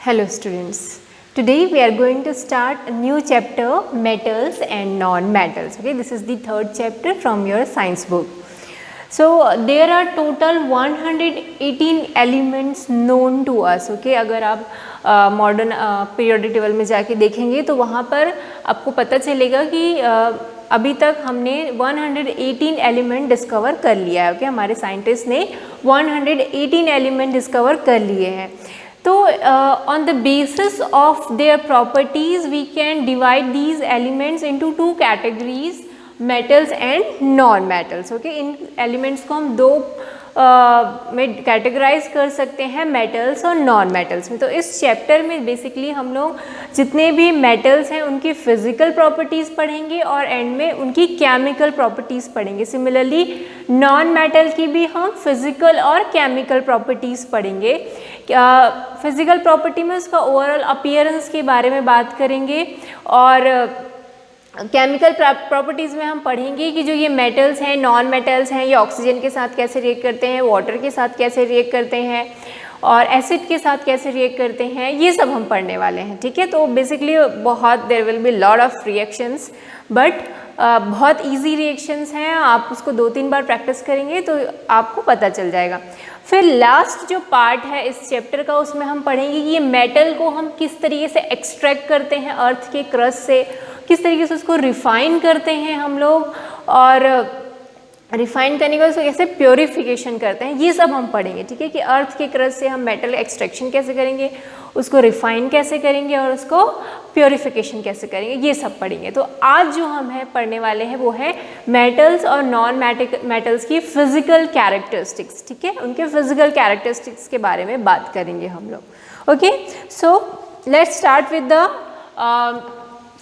Hello students, today we are going to start a new chapter, metals and non-metals. Okay, this is the third chapter from your science book. So there are total 118 elements known to us. Okay, अगर आप modern periodic table में जाके देखेंगे तो वहाँ पर आपको पता चलेगा कि अभी तक हमने 118 एलिमेंट डिस्कवर कर लिया है. ओके, हमारे साइंटिस्ट ने 118 एलिमेंट डिस्कवर कर लिए हैं. तो on the basis of their properties we can divide these elements into two categories, metals and non metals. Okay, in elements को हम दो में कैटेगराइज कर सकते हैं, मेटल्स और नॉन मेटल्स में. तो इस चैप्टर में बेसिकली हम लोग जितने भी मेटल्स हैं उनकी फिजिकल प्रॉपर्टीज़ पढ़ेंगे और एंड में उनकी केमिकल प्रॉपर्टीज़ पढ़ेंगे. सिमिलरली नॉन मेटल की भी हम फिजिकल और केमिकल प्रॉपर्टीज़ पढ़ेंगे. फिजिकल प्रॉपर्टी में उसका ओवरऑल अपीयरेंस के बारे में बात करेंगे और केमिकल प्रॉपर्टीज़ में हम पढ़ेंगे कि जो ये मेटल्स हैं, नॉन मेटल्स हैं, ये ऑक्सीजन के साथ कैसे रिएक्ट करते हैं, वाटर के साथ कैसे रिएक्ट करते हैं और एसिड के साथ कैसे रिएक्ट करते हैं, ये सब हम पढ़ने वाले हैं. ठीक है, तो बेसिकली बहुत there will be lot of reactions, but बहुत इजी रिएक्शंस हैं. आप उसको 2-3 बार प्रैक्टिस करेंगे तो आपको पता चल जाएगा. फिर लास्ट जो पार्ट है इस चैप्टर का, उसमें हम पढ़ेंगे कि ये मेटल को हम किस तरीके से एक्सट्रैक्ट करते हैं अर्थ के क्रस्ट से, किस तरीके से उसको रिफ़ाइन करते हैं हम लोग और रिफ़ाइन करने के बाद उसको कैसे प्योरीफिकेशन करते हैं, ये सब हम पढ़ेंगे. ठीक है, कि अर्थ के क्रस्ट से हम मेटल एक्सट्रैक्शन कैसे करेंगे, उसको रिफ़ाइन कैसे करेंगे और उसको प्योरीफिकेशन कैसे करेंगे, ये सब पढ़ेंगे. तो आज जो हम है पढ़ने वाले हैं वो है मेटल्स और नॉन मेटल्स की फ़िज़िकल कैरेक्टरिस्टिक्स. ठीक है, उनके फ़िज़िकल कैरेक्टरिस्टिक्स के बारे में बात करेंगे हम लोग. Okay, so let's start with the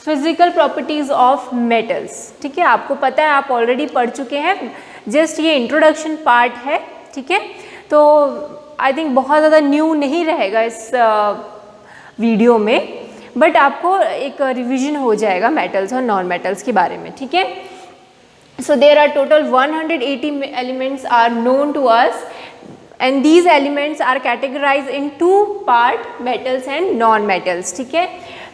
physical properties of metals. ठीक है, आपको पता है, आप ऑलरेडी पढ़ चुके हैं, जस्ट ये इंट्रोडक्शन पार्ट है. ठीक है, तो आई थिंक बहुत ज़्यादा न्यू नहीं रहेगा इस वीडियो में, बट आपको एक रिवीजन हो जाएगा मेटल्स और नॉन मेटल्स के बारे में. ठीक है, so there are total 180 elements are known to us and these elements are categorized in two part, metals and non metals. ठीक है,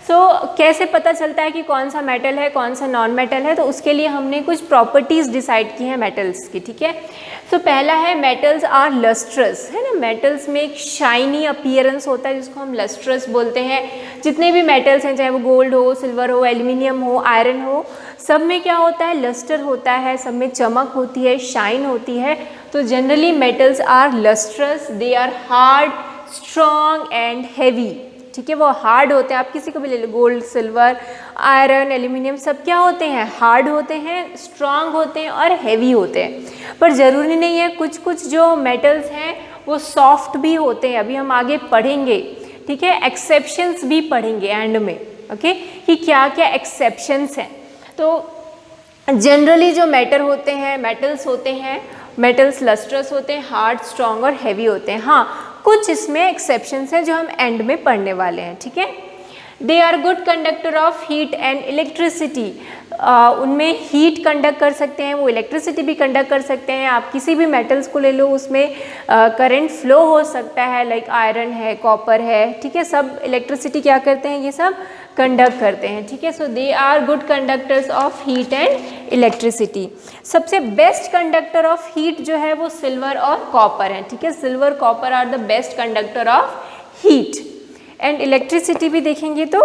सो कैसे पता चलता है कि कौन सा मेटल है कौन सा नॉन मेटल है, तो उसके लिए हमने कुछ प्रॉपर्टीज़ डिसाइड की हैं मेटल्स की. ठीक है, सो पहला है मेटल्स आर लस्ट्रस, है ना. मेटल्स में एक शाइनी अपीयरेंस होता है जिसको हम लस्ट्रस बोलते हैं. जितने भी मेटल्स हैं, चाहे वो गोल्ड हो, सिल्वर हो, एल्यूमिनियम हो, आयरन हो, सब में क्या होता है, लस्टर होता है, सब में चमक होती है, शाइन होती है. तो generally metals are lustrous, they are hard, strong and heavy. ठीक है, वो हार्ड होते हैं. आप किसी को भी ले लो, गोल्ड, सिल्वर, आयरन, एल्यूमिनियम, सब क्या होते हैं, हार्ड होते हैं, स्ट्रॉन्ग होते हैं और हैवी होते हैं. पर ज़रूरी नहीं है, कुछ कुछ जो मेटल्स हैं वो सॉफ्ट भी होते हैं. अभी हम आगे पढ़ेंगे. ठीक है, एक्सेप्शंस भी पढ़ेंगे एंड में. ओके, कि क्या क्या एक्सेप्शंस हैं. तो जनरली जो मेटल्स होते हैं, मेटल्स लस्ट्रस होते हैं, हार्ड, स्ट्रॉन्ग और हैवी होते हैं. हाँ, कुछ इसमें एक्सेप्शंस हैं जो हम एंड में पढ़ने वाले हैं. ठीक है, they are good conductor of heat and electricity. उनमें हीट कंडक्ट कर सकते हैं, वो इलेक्ट्रिसिटी भी कंडक्ट कर सकते हैं. आप किसी भी मेटल्स को ले लो, उसमें करंट फ्लो हो सकता है, लाइक आयरन है, कॉपर है. ठीक है, सब इलेक्ट्रिसिटी क्या करते हैं, ये सब कंडक्ट करते हैं. ठीक है, so they are good conductors of heat and electricity. सबसे बेस्ट कंडक्टर ऑफ हीट जो है वो सिल्वर और कॉपर है. ठीक है, silver, copper are the best conductor of heat. And electricity भी देखेंगे तो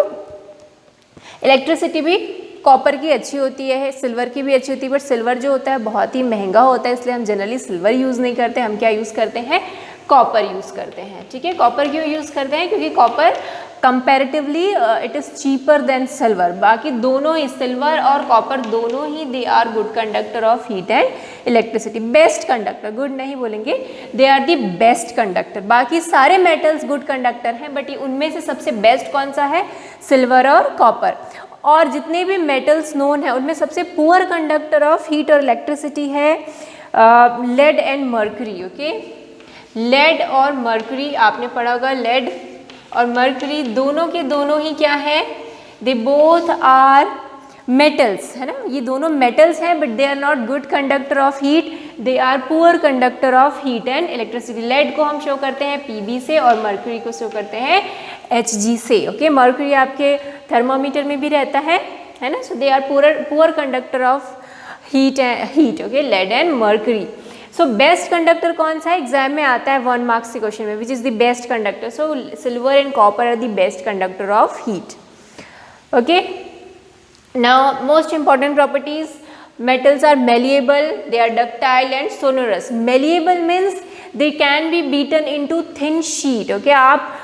इलेक्ट्रिसिटी भी कॉपर की अच्छी होती है, सिल्वर की भी अच्छी होती है, बट सिल्वर जो होता है बहुत ही महंगा होता है, इसलिए हम जनरली सिल्वर यूज़ नहीं करते. हम क्या यूज़ करते हैं, कॉपर यूज़ करते हैं. ठीक है, कॉपर क्यों यूज़ करते हैं, क्योंकि copper comparatively it is cheaper than silver. बाकी दोनों ही, सिल्वर और कॉपर दोनों ही, they are good conductor of heat and electricity. Best conductor, good नहीं बोलेंगे, they are the best conductor. बाकी सारे मेटल्स गुड कंडक्टर हैं, बट उनमें से सबसे बेस्ट कौन सा है, सिल्वर और कॉपर. और जितने भी मेटल्स नोन हैं उनमें सबसे पुअर कंडक्टर ऑफ हीट और इलेक्ट्रिसिटी है lead and mercury. Okay, lead और मर्करी आपने पढ़ा होगा. लेड और मर्करी दोनों के दोनों ही क्या है, दे बोथ आर मेटल्स, है ना. ये दोनों मेटल्स हैं, but they are not good conductor of heat. They are poor conductor of heat and electricity. Lead को हम शो करते हैं Pb से और मर्क्यूरी को शो करते हैं Hg से। ओके, मर्क्यूरी आपके थर्मोमीटर में भी रहता है ना। So they are poor conductor of heat, okay, lead and mercury. So best conductor कौन सा है, एग्जाम में आता है 1 मार्क्स के क्वेश्चन में, which is the best conductor. So silver and copper are the best conductor of heat. Okay, now most important properties, metals are malleable, they are ductile and sonorous. Malleable means they can be beaten into thin sheet. Okay, आप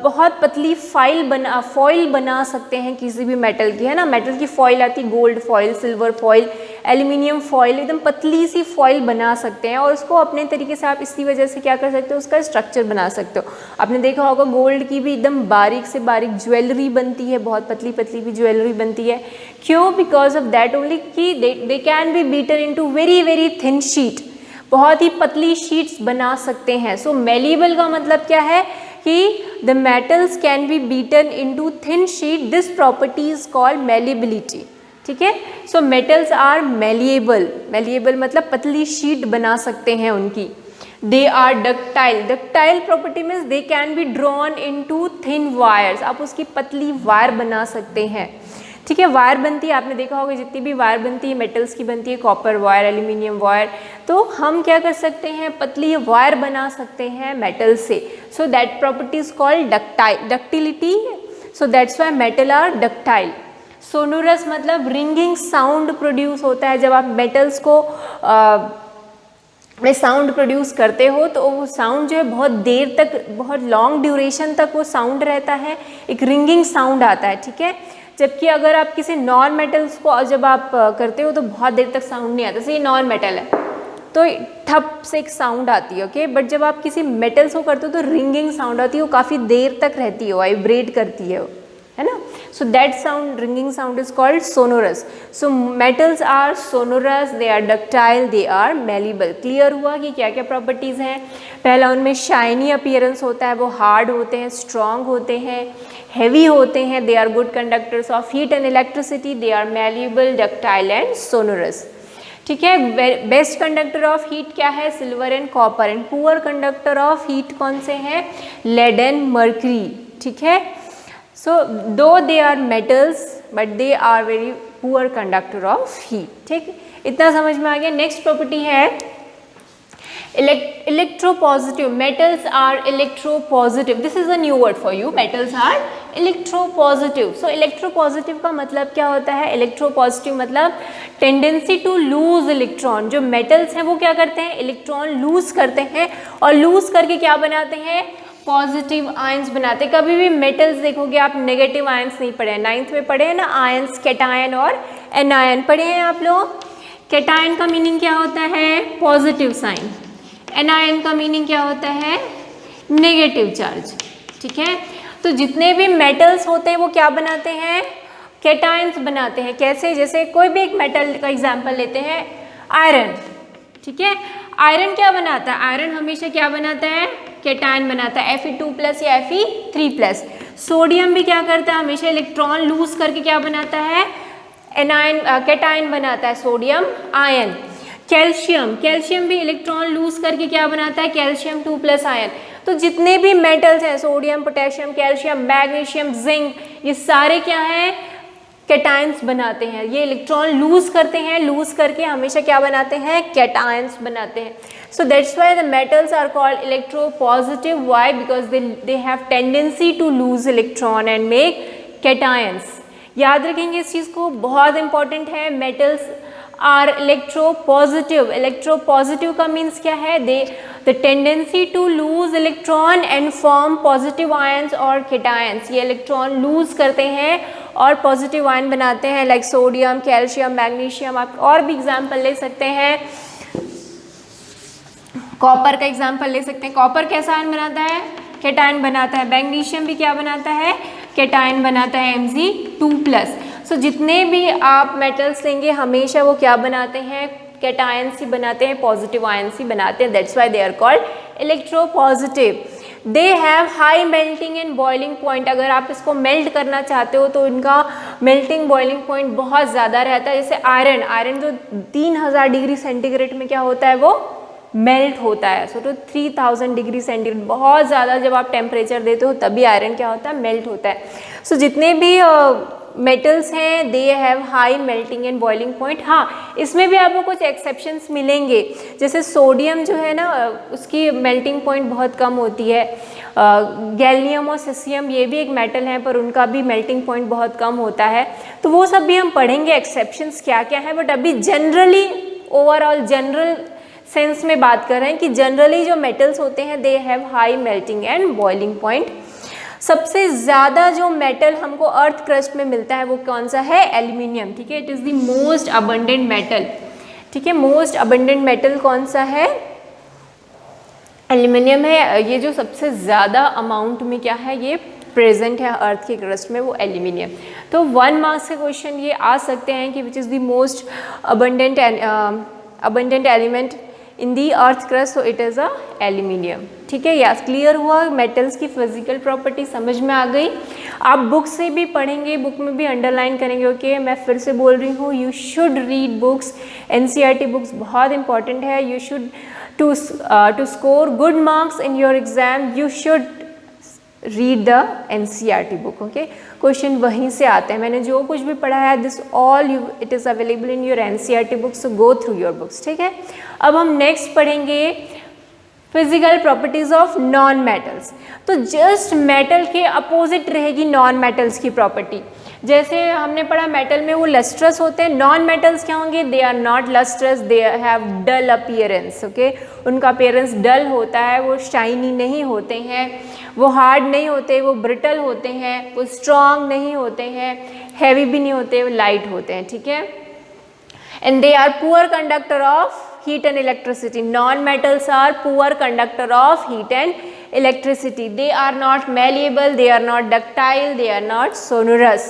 बहुत पतली foil बना सकते हैं किसी भी metal की, है ना। मेटल की फॉइल आती है, gold foil, silver foil, aluminium foil, एकदम पतली सी फॉइल बना सकते हैं और उसको अपने तरीके से आप इसी वजह से क्या कर सकते हो, उसका स्ट्रक्चर बना सकते हो। आपने देखा होगा गोल्ड की भी एकदम बारीक से बारीक ज्वेलरी बनती है, बहुत पतली पतली भी ज्वेलरी बनती है। क्यों? बिकॉज ऑफ दैट ओनली कि दे can be beaten into very very thin sheet, बहुत ही पतली शीट्स बना सकते हैं। सो मेलिएबल का मतलब क्या है कि the metals can be beaten into thin sheet, this property is called malleability. ठीक है, so metals are malleable, malleable मतलब पतली शीट बना सकते हैं उनकी। They are ductile, ductile property means they can be drawn into thin wires, आप उसकी पतली वायर बना सकते हैं। ठीक है, वायर बनती है, आपने देखा होगा जितनी भी वायर बनती है मेटल्स की बनती है, कॉपर वायर, एल्यूमिनियम वायर, तो हम क्या कर सकते हैं, पतली वायर बना सकते हैं मेटल से। So that property is called ductility, so that's why metal are ductile. Sonorous मतलब रिंगिंग साउंड प्रोड्यूस होता है, जब आप मेटल्स को में साउंड प्रोड्यूस करते हो तो वो साउंड जो है बहुत देर तक, बहुत लॉन्ग ड्यूरेशन तक वो साउंड रहता है, एक रिंगिंग साउंड आता है। ठीक है, जबकि अगर आप किसी नॉन मेटल्स को जब आप करते हो तो बहुत देर तक साउंड नहीं आता। जैसे ये नॉन मेटल है तो ठप से एक साउंड आती है, ओके, बट जब आप किसी मेटल्स को करते हो तो रिंगिंग साउंड आती है, वो काफ़ी देर तक रहती है, वाइब्रेट करती है ना। So that sound, ringing sound is called sonorous. So metals are sonorous, they are ductile, they are malleable. Clear हुआ कि क्या क्या प्रॉपर्टीज़ हैं। पहला उनमें शाइनी अपीयरेंस होता है, वो हार्ड होते हैं, स्ट्रॉन्ग होते हैं, हेवी होते हैं, they are good conductors of heat and electricity, they are malleable, ductile and sonorous. ठीक है, बेस्ट कंडक्टर ऑफ हीट क्या है, silver and copper, and poor conductor of heat कौन से हैं, लेड एंड मर्क्यूरी। ठीक है, so though they are metals but they are very poor conductor of heat. ठीक, इतना समझ में आ गया। नेक्स्ट प्रॉपर्टी है electropositive. Metals are electropositive. This is a new word for you. Metals are electropositive. So electropositive का मतलब क्या होता है, electropositive मतलब tendency to lose electron. जो metals हैं वो क्या करते हैं, इलेक्ट्रॉन लूज करते हैं और लूज करके क्या बनाते हैं, पॉजिटिव आयंस बनाते हैं। कभी भी मेटल्स देखोगे आप नेगेटिव आयंस नहीं पढ़े हैं, 9th में पढ़े हैं ना, आयंस, कैटायन और एनायन पढ़े हैं आप लोग। कैटायन का मीनिंग क्या होता है, पॉजिटिव साइन, एनायन का मीनिंग क्या होता है, नेगेटिव चार्ज। ठीक है, तो जितने भी मेटल्स होते हैं वो क्या बनाते हैं, कैटायंस बनाते हैं। कैसे, जैसे कोई भी एक मेटल का एग्जांपल लेते हैं, आयरन। ठीक है, आयरन क्या बनाता है, आयरन हमेशा क्या बनाता है, कैटायन बनाता है, Fe2+ या Fe3+। सोडियम भी क्या करता है, हमेशा इलेक्ट्रॉन लूज करके क्या बनाता है, एनायन, कैटायन बनाता है, सोडियम आयन। कैल्शियम, कैल्शियम भी इलेक्ट्रॉन लूज करके क्या बनाता है, कैल्शियम 2+ आयन। तो जितने भी मेटल्स हैं, sodium, potassium, calcium, magnesium, zinc, ये सारे क्या हैं, कैटायंस बनाते हैं। ये इलेक्ट्रॉन लूज करते हैं, लूज करके हमेशा क्या बनाते हैं, कैटायंस बनाते हैं। So that's why the metals are called electropositive. Why, because they have tendency to lose electron and make cations. याद रखेंगे इस चीज़ को, बहुत इंपॉर्टेंट है। मेटल्स आर इलेक्ट्रोपॉजिटिव, इलेक्ट्रोपॉजिटिव का मीन्स क्या है, the tendency to lose electron and form positive ions और कैटायंस। ये इलेक्ट्रॉन लूज करते हैं और पॉजिटिव आयन बनाते हैं, लाइक सोडियम, कैल्शियम, मैग्नीशियम। आप और भी एग्जाम्पल ले सकते हैं, कॉपर का एग्जाम्पल ले सकते हैं। कॉपर कैसा आयन बनाता है, कैटायन बनाता है। मैग्नीशियम भी क्या बनाता है, कैटायन बनाता है, Mg2+। सो जितने भी आप मेटल्स लेंगे हमेशा वो क्या बनाते हैं, कैटायंस ही बनाते हैं, पॉजिटिव आयंस ही बनाते हैं। That's why they are called electropositive. They have high melting and boiling point. अगर आप इसको मेल्ट करना चाहते हो तो इनका मेल्टिंग बॉइलिंग पॉइंट बहुत ज़्यादा रहता है। जैसे आयरन जो 3000 डिग्री सेंटीग्रेड में क्या होता है, वो मेल्ट होता है। सो तो 3000 डिग्री सेंटीग्रेड बहुत ज़्यादा जब आप टेम्परेचर देते हो तभी आयरन क्या होता है, मेल्ट होता है। सो जितने भी मेटल्स हैं दे have high melting and boiling point. हाँ, इसमें भी आपको कुछ एक्सेप्शंस मिलेंगे, जैसे सोडियम जो है ना उसकी मेल्टिंग पॉइंट बहुत कम होती है। गैलियम और सीसियम ये भी एक मेटल हैं पर उनका भी मेल्टिंग पॉइंट बहुत कम होता है। तो वो सब भी हम पढ़ेंगे एक्सेप्शंस क्या क्या है, बट अभी जनरली ओवरऑल जनरल सेंस में बात कर रहे हैं कि जनरली जो मेटल्स होते हैं दे have high melting and boiling point. सबसे ज़्यादा जो मेटल हमको अर्थ क्रस्ट में मिलता है वो कौन सा है, एल्यूमिनियम। ठीक है, it is the most abundant metal. ठीक है, मोस्ट अबंडेंट मेटल कौन सा है, एल्यूमिनियम है। ये जो सबसे ज़्यादा अमाउंट में क्या है ये प्रेजेंट है अर्थ के क्रस्ट में, वो एल्यूमिनियम। तो 1 मार्क्स के क्वेश्चन ये आ सकते हैं कि which is the most abundant element in the earth crust, so it is a aluminium. ठीक है, यस क्लियर हुआ, मेटल्स की फिजिकल प्रॉपर्टी समझ में आ गई। आप बुक से भी पढ़ेंगे, बुक में भी अंडरलाइन करेंगे। ओके, मैं फिर से बोल रही हूँ, you should read books, NCERT books बहुत इंपॉर्टेंट है। You should to score good marks in your exam you should read the NCERT book. Okay, question वहीं से आते हैं। मैंने जो कुछ भी पढ़ा है this all you it is available in your NCERT books, so go through your books. ठीक है, अब हम नेक्स्ट पढ़ेंगे physical properties of non metals. तो जस्ट मेटल के अपोजिट रहेगी नॉन मेटल्स की प्रॉपर्टी। जैसे हमने पढ़ा मेटल में वो लस्ट्रस होते हैं, नॉन मेटल्स क्या होंगे, they are not lustrous, they have dull appearance. Okay, उनका अपीयरेंस डल होता है, वो शाइनी नहीं होते हैं, वो हार्ड नहीं होते, वो ब्रिटल होते हैं, वो स्ट्रॉन्ग नहीं होते हैं, हैवी भी नहीं होते, वो लाइट होते हैं। ठीक है, and they are poor conductor of heat and electricity. Non-metals are poor conductor of heat and electricity. They are not malleable, they are not ductile, they are not sonorous.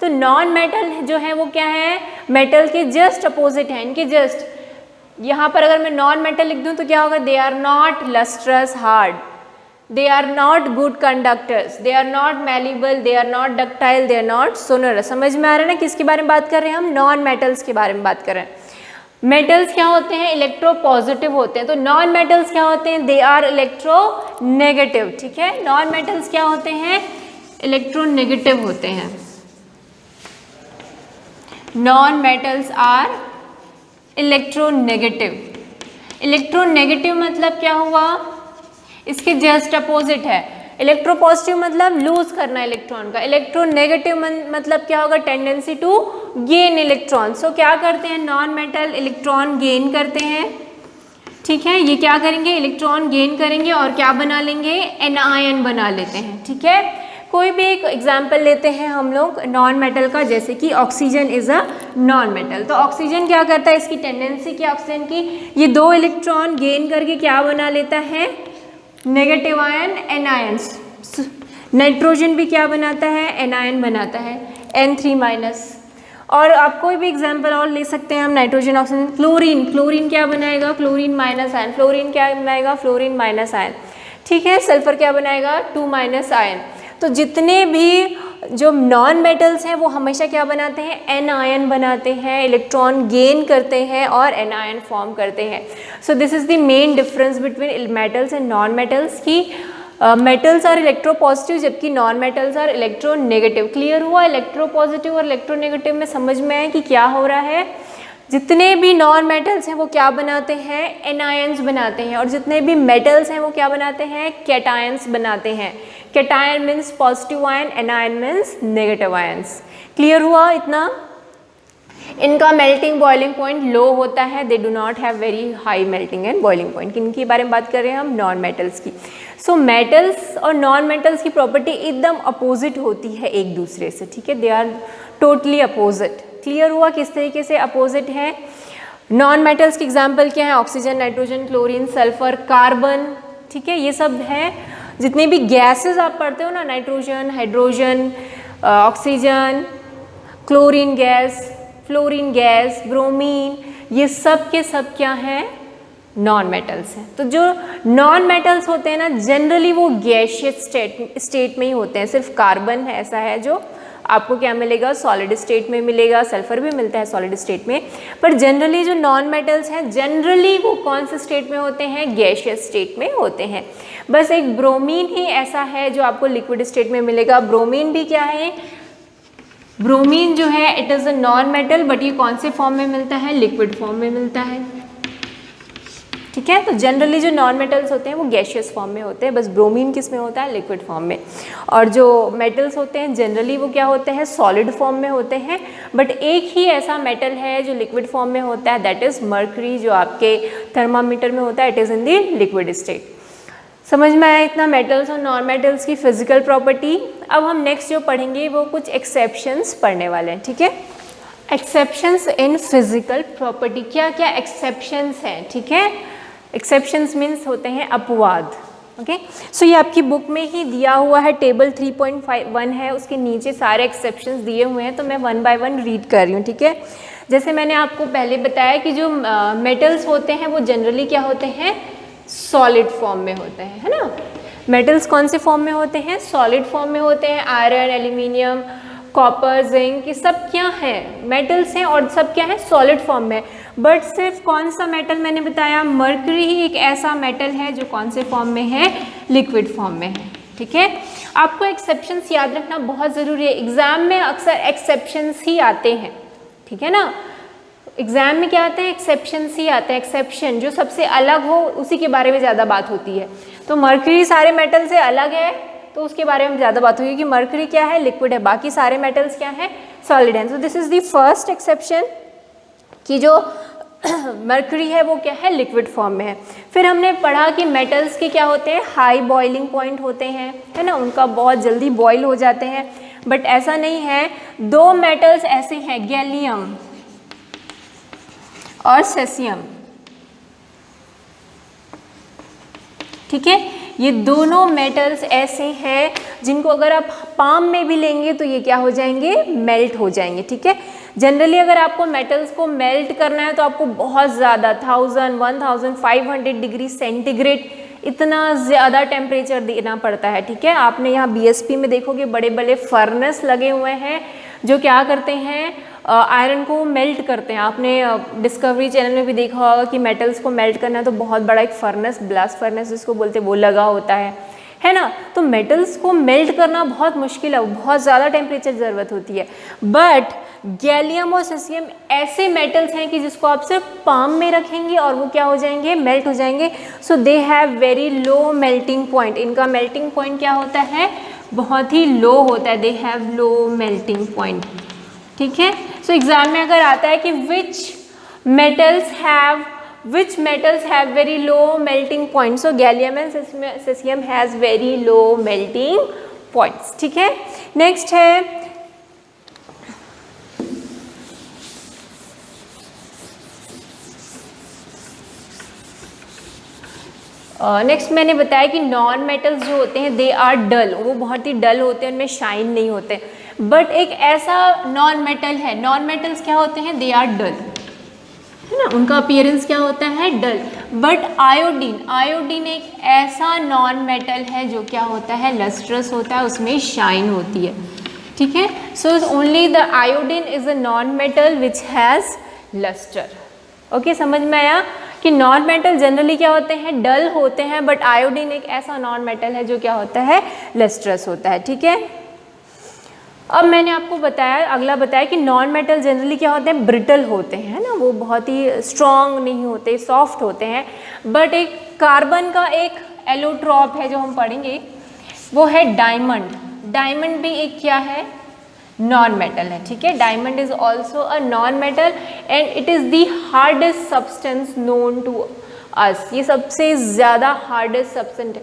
तो non metal जो है वो क्या है, metal के just opposite है, इनके just यहाँ पर अगर मैं नॉन मेटल लिख दूँ तो क्या होगा, they are not lustrous hard, they are not good conductors, they are not malleable, they are not ductile, they are not sonorous। समझ में आ रहा है ना किसके बारे में बात कर रहे हैं हम, नॉन मेटल्स के बारे में बात कर रहे हैं। मेटल्स क्या होते हैं, इलेक्ट्रोपॉजिटिव होते हैं। तो नॉन मेटल्स क्या होते हैं, दे आर इलेक्ट्रोनेगेटिव। ठीक है, नॉन मेटल्स क्या होते हैं, इलेक्ट्रोनेगेटिव होते हैं। Non metals are electronegative. Electronegative मतलब क्या हुआ, इसके जस्ट अपोजिट है। इलेक्ट्रोपॉजिटिव मतलब लूज करना इलेक्ट्रॉन का, इलेक्ट्रोनेगेटिव मतलब क्या होगा, tendency to gain electron. So क्या करते हैं नॉन मेटल, इलेक्ट्रॉन गेन करते हैं। ठीक है, ये क्या करेंगे, इलेक्ट्रॉन गेन करेंगे और क्या बना लेंगे, एनायन बना लेते हैं। ठीक है, कोई भी एक एग्जाम्पल लेते हैं हम लोग नॉन मेटल का, जैसे कि oxygen is a non metal. तो ऑक्सीजन क्या करता है, इसकी टेंडेंसी क्या ऑक्सीजन की, ये 2 इलेक्ट्रॉन गेन करके क्या बना लेता है, नेगेटिव आयन एनायंस। नाइट्रोजन भी क्या बनाता है, एनायन बनाता है, N3-। और आप कोई भी एग्जांपल और ले सकते हैं हम, नाइट्रोजन ऑक्सीजन। क्लोरीन क्या बनाएगा, क्लोरीन माइनस आयन। फ्लोरीन क्या बनाएगा, फ्लोरीन माइनस आयन। ठीक है, सल्फर क्या बनाएगा, 2- आयन। तो जितने भी जो नॉन मेटल्स हैं वो हमेशा क्या बनाते हैं, एनायन बनाते हैं, इलेक्ट्रॉन गेन करते हैं और एनायन फॉर्म करते हैं। So this is the main difference between metals and non metals की मेटल्स आर इलेक्ट्रोपॉजिटिव जबकि non metals are electronegative. Clear हुआ, इलेक्ट्रोपॉजिटिव और इलेक्ट्रोनेगेटिव में समझ में आया कि क्या हो रहा है। जितने भी नॉन मेटल्स हैं वो क्या बनाते हैं, एनायंस बनाते हैं, और जितने भी मेटल्स हैं वो क्या बनाते हैं, कैटायंस बनाते हैं। Cation means positive ion, anion means negative ions. Clear हुआ इतना। इनका मेल्टिंग बॉइलिंग पॉइंट लो होता है, they do not have very high melting and boiling point. किनके बारे में बात कर रहे हैं हम, नॉन मेटल्स की। सो मेटल्स और नॉन मेटल्स की प्रॉपर्टी एकदम अपोजिट होती है एक दूसरे से। ठीक है, they are totally opposite. Clear हुआ किस तरीके से अपोजिट है। नॉन मेटल्स के एग्जाम्पल क्या है, oxygen, nitrogen, chlorine, sulphur, carbon. ठीक है, ये सब है। जितने भी गैसेस आप पढ़ते हो ना, nitrogen, hydrogen, oxygen, chlorine gas, fluorine gas, bromine, ये सब के सब क्या हैं, नॉन मेटल्स हैं। तो जो नॉन मेटल्स होते हैं ना जनरली वो गैसियस स्टेट में ही होते हैं। सिर्फ कार्बन ऐसा है जो आपको क्या मिलेगा, सॉलिड स्टेट में मिलेगा, सल्फर भी मिलता है सॉलिड स्टेट में, पर जनरली जो नॉन मेटल्स हैं जनरली वो कौन से स्टेट में होते हैं, गैसियस स्टेट में होते हैं। बस एक ब्रोमीन ही ऐसा है जो आपको लिक्विड स्टेट में मिलेगा। ब्रोमीन भी क्या है, ब्रोमीन जो है it is a non metal, but ये कौन से फॉर्म में मिलता है, लिक्विड फॉर्म में मिलता है। ठीक है, तो जनरली जो नॉन मेटल्स होते हैं वो गैसियस फॉर्म में होते हैं, बस ब्रोमीन किस में होता है, लिक्विड फॉर्म में। और जो मेटल्स होते हैं जनरली वो क्या होते हैं, सॉलिड फॉर्म में होते हैं। बट एक ही ऐसा मेटल है जो लिक्विड फॉर्म में होता है, दैट इज़ मर्करी, जो आपके थर्मामीटर में होता है, it is in the liquid state. समझ में आया इतना मेटल्स और नॉन मेटल्स की फिजिकल प्रॉपर्टी। अब हम नेक्स्ट जो पढ़ेंगे वो कुछ एक्सेप्शंस पढ़ने वाले हैं। ठीक है, एक्सेप्शंस इन फिजिकल प्रॉपर्टी, क्या क्या एक्सेप्शंस हैं। ठीक है, एक्सेप्शंस मीन्स होते हैं अपवाद। ओके, सो ये आपकी बुक में ही दिया हुआ है, टेबल 3.1 है, उसके नीचे सारे एक्सेप्शंस दिए हुए हैं, तो मैं 1 बाय 1 रीड कर रही हूँ। ठीक है, जैसे मैंने आपको पहले बताया कि जो मेटल्स होते हैं वो जनरली क्या होते हैं, सॉलिड फॉर्म में होते हैं, है ना। मेटल्स कौन से फॉर्म में होते हैं, सॉलिड फॉर्म में होते हैं। आयरन, एल्यूमिनियम, कॉपर, जिंक, ये सब क्या हैं, मेटल्स हैं और सब क्या है, सॉलिड फॉर्म में। बट सिर्फ कौन सा मेटल मैंने बताया, मर्करी ही एक ऐसा मेटल है जो कौन से फॉर्म में है, लिक्विड फॉर्म में है। ठीक है, आपको एक्सेप्शंस याद रखना बहुत ज़रूरी है, एग्जाम में अक्सर एक्सेप्शंस ही आते हैं। ठीक है ना, एग्जाम में क्या आते हैं, एक्सेप्शंस ही आते हैं। एक्सेप्शन जो सबसे अलग हो उसी के बारे में ज़्यादा बात होती है। तो मर्करी सारे मेटल से अलग है तो उसके बारे में ज़्यादा बात होगी कि मर्करी क्या है, लिक्विड है, बाकी सारे मेटल्स क्या है, सॉलिड हैं। So this is the first exception कि जो मर्करी है वो क्या है, लिक्विड फॉर्म में है। फिर हमने पढ़ा कि मेटल्स के क्या होते हैं, हाई बॉइलिंग पॉइंट होते हैं, है ना, उनका बहुत जल्दी बॉयल हो जाते हैं। बट ऐसा नहीं है, दो मेटल्स ऐसे हैं, गैलियम और सेसियम। ठीक है, ये दोनों मेटल्स ऐसे हैं जिनको अगर आप पाम में भी लेंगे तो ये क्या हो जाएंगे, मेल्ट हो जाएंगे। ठीक है, जनरली अगर आपको मेटल्स को मेल्ट करना है तो आपको बहुत ज़्यादा 1500 डिग्री सेंटीग्रेड इतना ज़्यादा टेम्परेचर देना पड़ता है। ठीक है, आपने यहाँ बीएसपी में देखोगे बड़े बड़े फर्नेस लगे हुए हैं जो क्या करते हैं, आयरन को मेल्ट करते हैं। आपने डिस्कवरी चैनल में भी देखा होगा कि मेटल्स को मेल्ट करना है तो बहुत बड़ा एक फर्नेस, ब्लास्ट फर्नेस जिसको बोलते हैं, वो लगा होता है ना। तो मेटल्स को मेल्ट करना बहुत मुश्किल है, बहुत ज़्यादा टेम्परेचर ज़रूरत होती है। बट गैलियम और सेसियम ऐसे मेटल्स हैं कि जिसको आप सिर्फ पाम में रखेंगे और वो क्या हो जाएंगे, मेल्ट हो जाएंगे। So they have very low melting point, इनका मेल्टिंग पॉइंट क्या होता है, बहुत ही लो होता है, they have low melting point. ठीक है, सो एग्जाम में अगर आता है कि which metals have very low melting point, so gallium and caesium has very low melting points. ठीक है, नेक्स्ट है नेक्स्ट मैंने बताया कि नॉन मेटल्स जो होते हैं दे आर डल, वो बहुत ही डल होते हैं, उनमें शाइन नहीं होते। बट एक ऐसा नॉन मेटल है, नॉन मेटल्स क्या होते हैं, दे आर डल, है ना, उनका अपीयरेंस क्या होता है, डल। बट आयोडीन एक ऐसा नॉन मेटल है जो क्या होता है, लस्ट्रस होता है, उसमें शाइन होती है। ठीक है, so only the iodine is a non metal which has luster. Okay, समझ में आया कि नॉन मेटल जनरली क्या होते हैं, डल होते हैं, बट आयोडीन एक ऐसा नॉन मेटल है जो क्या होता है, लस्ट्रस होता है। ठीक है, अब मैंने आपको बताया, अगला बताया कि नॉन मेटल जनरली क्या होते हैं, ब्रिटल होते हैं, है ना, वो बहुत ही स्ट्रॉन्ग नहीं होते, सॉफ्ट होते हैं। बट एक कार्बन का एक एलोट्रॉप है जो हम पढ़ेंगे, वो है डायमंड। डायमंड भी एक क्या है, नॉन मेटल है। ठीक है, diamond is also a non metal and it is the hardest substance known to us. ये सबसे ज़्यादा हार्डेस्ट सब्सटेंस है,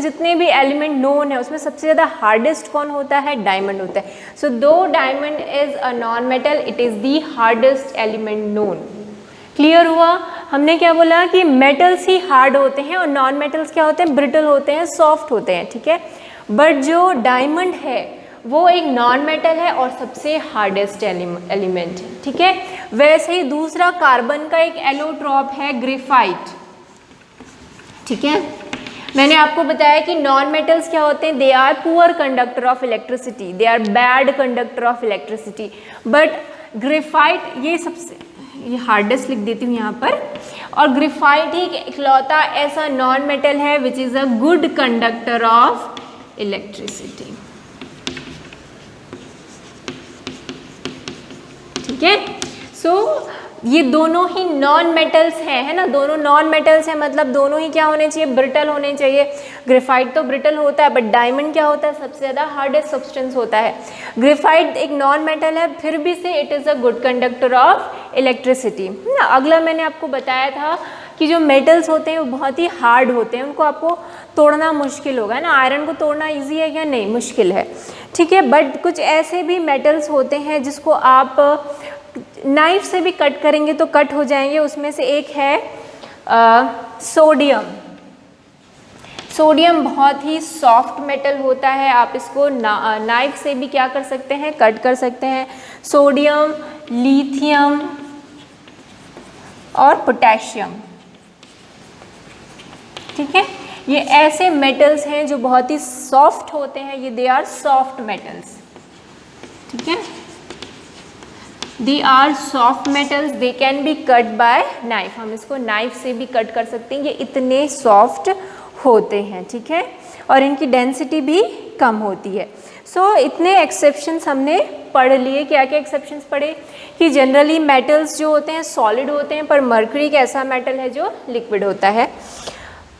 जितने भी एलिमेंट नोन है उसमें सबसे ज़्यादा हार्डेस्ट कौन होता है, डायमंड होता है। सो दो diamond is a non metal, it is the hardest element known. Clear हुआ, हमने क्या बोला कि मेटल्स ही हार्ड होते हैं और नॉन मेटल्स क्या होते हैं, ब्रिटल होते हैं, सॉफ्ट होते हैं। ठीक है, बट जो डायमंड है वो एक नॉन मेटल है और सबसे हार्डेस्ट एलिमेंट है, ठीक है। वैसे ही दूसरा कार्बन का एक एलोट्रॉप है ग्रेफाइट, ठीक है। मैंने आपको बताया कि नॉन मेटल्स क्या होते हैं, they are poor conductor of electricity, they are bad conductor of electricity, but graphite ये सबसे, ये हार्डेस्ट लिख देती हूँ यहाँ पर, और ग्रेफाइट ही इकलौता ऐसा नॉन मेटल है which is a good conductor of electricity, ठीक है। सो ये दोनों ही नॉन मेटल्स हैं, है ना, दोनों नॉन मेटल्स हैं, मतलब दोनों ही क्या होने चाहिए, ब्रिटल होने चाहिए। ग्रेफाइट तो ब्रिटल होता है, बट डायमंड क्या होता है, सबसे ज़्यादा हार्डेस्ट सब्सटेंस होता है। ग्रेफाइट एक नॉन मेटल है, फिर भी से it is a good conductor of electricity ना। अगला मैंने आपको बताया था कि जो मेटल्स होते हैं वो बहुत ही हार्ड होते हैं, उनको आपको तोड़ना मुश्किल होगा, है ना। आयरन को तोड़ना ईजी है क्या, नहीं, मुश्किल है, ठीक है। बट कुछ ऐसे भी मेटल्स होते हैं जिसको आप नाइफ से भी कट करेंगे तो कट हो जाएंगे। उसमें से एक है सोडियम। सोडियम बहुत ही सॉफ्ट मेटल होता है, आप इसको नाइफ से भी क्या कर सकते हैं, कट कर सकते हैं। सोडियम, लिथियम और पोटेशियम, ठीक है। ये ऐसे मेटल्स हैं जो बहुत ही सॉफ्ट होते हैं, ये दे आर सॉफ्ट मेटल्स, ठीक है। They are soft metals, they can be cut by knife, हम इसको नाइफ से भी कट कर सकते हैं, ये इतने सॉफ्ट होते हैं, ठीक है। और इनकी डेंसिटी भी कम होती है। सो इतने एक्सेप्शंस हमने पढ़ लिए। क्या क्या एक्सेप्शंस पढ़े कि जनरली मेटल्स जो होते हैं सॉलिड होते हैं, पर मर्करी एक ऐसा मेटल है जो लिक्विड होता है।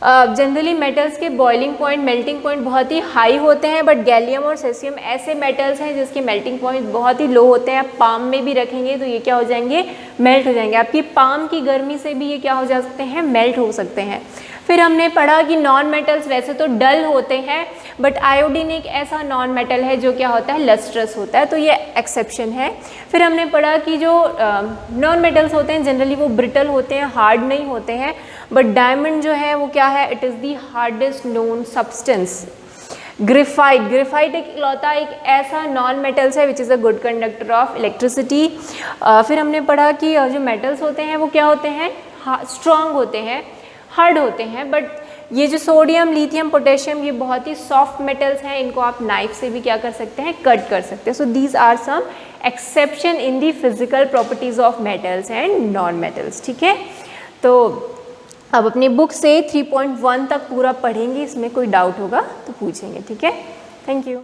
जनरली मेटल्स के बॉइलिंग पॉइंट, मेल्टिंग पॉइंट बहुत ही हाई होते हैं, बट गैलियम और सेसियम ऐसे मेटल्स हैं जिसके मेल्टिंग पॉइंट बहुत ही लो होते हैं। आप पाम में भी रखेंगे तो ये क्या हो जाएंगे, मेल्ट हो जाएंगे। आपकी पाम की गर्मी से भी ये क्या हो जा सकते हैं, मेल्ट हो सकते हैं। फिर हमने पढ़ा कि नॉन मेटल्स वैसे तो डल होते हैं, बट आयोडीन एक ऐसा नॉन मेटल है जो क्या होता है, लस्ट्रस होता है, तो ये एक्सेप्शन है। फिर हमने पढ़ा कि जो नॉन मेटल्स होते हैं जनरली वो ब्रिटल होते हैं, हार्ड नहीं होते हैं, बट डायमंड जो है वो क्या है, it is the hardest known substance. Graphite, graphite एक इकलौता एक ऐसा नॉन मेटल्स है which is a good conductor of electricity. फिर हमने पढ़ा कि जो मेटल्स होते हैं वो क्या होते हैं, स्ट्रॉन्ग होते हैं, हार्ड होते हैं, बट ये जो सोडियम, लिथियम, पोटेशियम ये बहुत ही सॉफ्ट मेटल्स हैं, इनको आप नाइफ से भी क्या कर सकते हैं, कट कर सकते हैं। So these are some exception in the physical properties of metals and non metals, ठीक है। तो अब अपनी बुक से 3.1 तक पूरा पढ़ेंगे, इसमें कोई डाउट होगा तो पूछेंगे, ठीक है। Thank you.